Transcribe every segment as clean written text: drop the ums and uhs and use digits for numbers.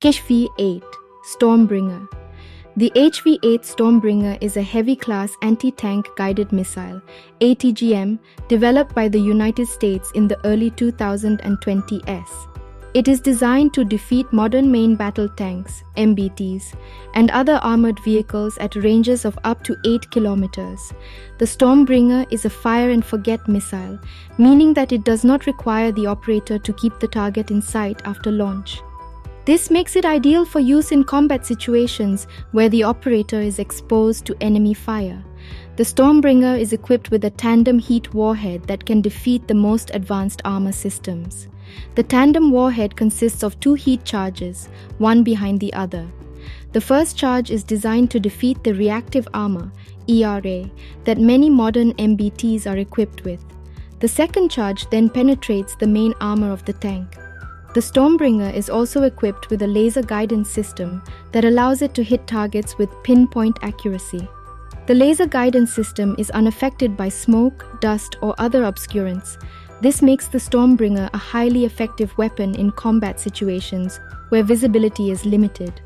HV-8 Stormbringer. The HV-8 Stormbringer is a heavy-class anti-tank guided missile (ATGM) developed by the United States in the early 2020s. It is designed to defeat modern main battle tanks (MBTs) and other armored vehicles at ranges of up to 8 kilometers. The Stormbringer is a fire-and-forget missile, meaning that it does not require the operator to keep the target in sight after launch. This makes it ideal for use in combat situations where the operator is exposed to enemy fire. The Stormbringer is equipped with a tandem heat warhead that can defeat the most advanced armor systems. The tandem warhead consists of two heat charges, one behind the other. The first charge is designed to defeat the reactive armor, ERA, that many modern MBTs are equipped with. The second charge then penetrates the main armor of the tank. The Stormbringer is also equipped with a laser guidance system that allows it to hit targets with pinpoint accuracy. The laser guidance system is unaffected by smoke, dust, or other obscurants. This makes the Stormbringer a highly effective weapon in combat situations where visibility is limited.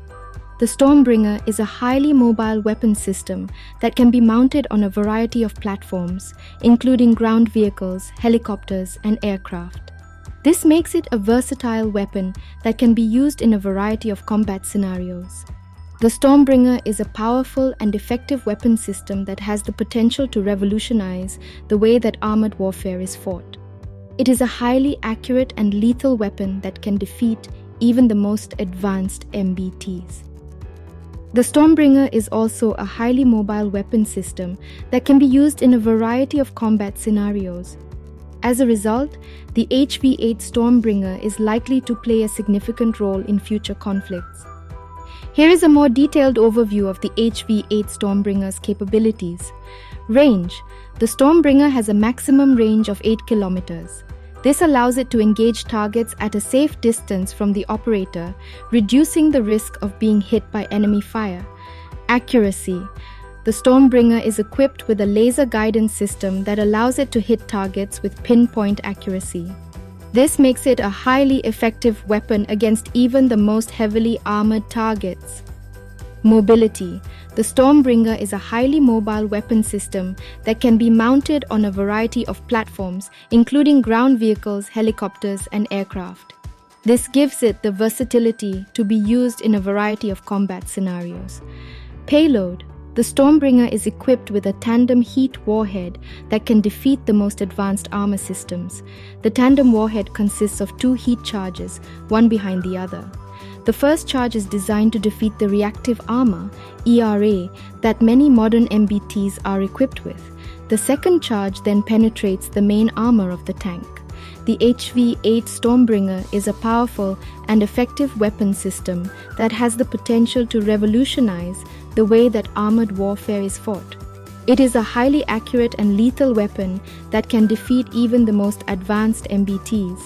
The Stormbringer is a highly mobile weapon system that can be mounted on a variety of platforms, including ground vehicles, helicopters, and aircraft. This makes it a versatile weapon that can be used in a variety of combat scenarios. The Stormbringer is a powerful and effective weapon system that has the potential to revolutionize the way that armored warfare is fought. It is a highly accurate and lethal weapon that can defeat even the most advanced MBTs. The Stormbringer is also a highly mobile weapon system that can be used in a variety of combat scenarios. As a result, the HV-8 Stormbringer is likely to play a significant role in future conflicts. Here is a more detailed overview of the HV-8 Stormbringer's capabilities. Range. The Stormbringer has a maximum range of 8 kilometers. This allows it to engage targets at a safe distance from the operator, reducing the risk of being hit by enemy fire. Accuracy. The Stormbringer is equipped with a laser guidance system that allows it to hit targets with pinpoint accuracy. This makes it a highly effective weapon against even the most heavily armored targets. Mobility. The Stormbringer is a highly mobile weapon system that can be mounted on a variety of platforms, including ground vehicles, helicopters, and aircraft. This gives it the versatility to be used in a variety of combat scenarios. Payload. The Stormbringer is equipped with a tandem heat warhead that can defeat the most advanced armor systems. The tandem warhead consists of two heat charges, one behind the other. The first charge is designed to defeat the reactive armor, ERA, that many modern MBTs are equipped with. The second charge then penetrates the main armor of the tank. The HV-8 Stormbringer is a powerful and effective weapon system that has the potential to revolutionize the way that armored warfare is fought. It is a highly accurate and lethal weapon that can defeat even the most advanced MBTs.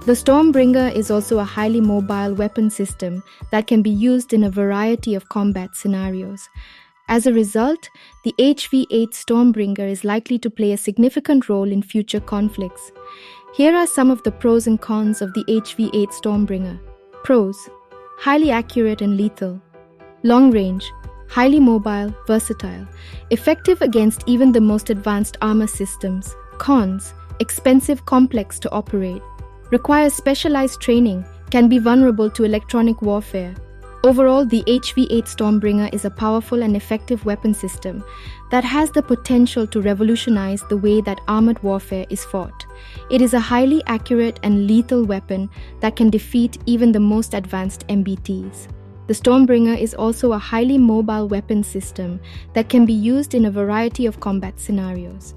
The Stormbringer is also a highly mobile weapon system that can be used in a variety of combat scenarios. As a result, the HV-8 Stormbringer is likely to play a significant role in future conflicts. Here are some of the pros and cons of the HV-8 Stormbringer. Pros: highly accurate and lethal. Long range. Highly mobile, versatile. Effective against even the most advanced armor systems. Cons: expensive, complex to operate. Requires specialized training. Can be vulnerable to electronic warfare. Overall, the HV-8 Stormbringer is a powerful and effective weapon system that has the potential to revolutionize the way that armored warfare is fought. It is a highly accurate and lethal weapon that can defeat even the most advanced MBTs. The Stormbringer is also a highly mobile weapon system that can be used in a variety of combat scenarios.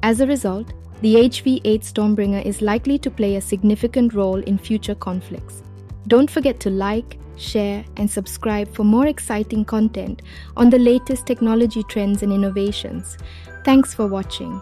As a result, the HV-8 Stormbringer is likely to play a significant role in future conflicts. Don't forget to like, share, and subscribe for more exciting content on the latest technology trends and innovations. Thanks for watching.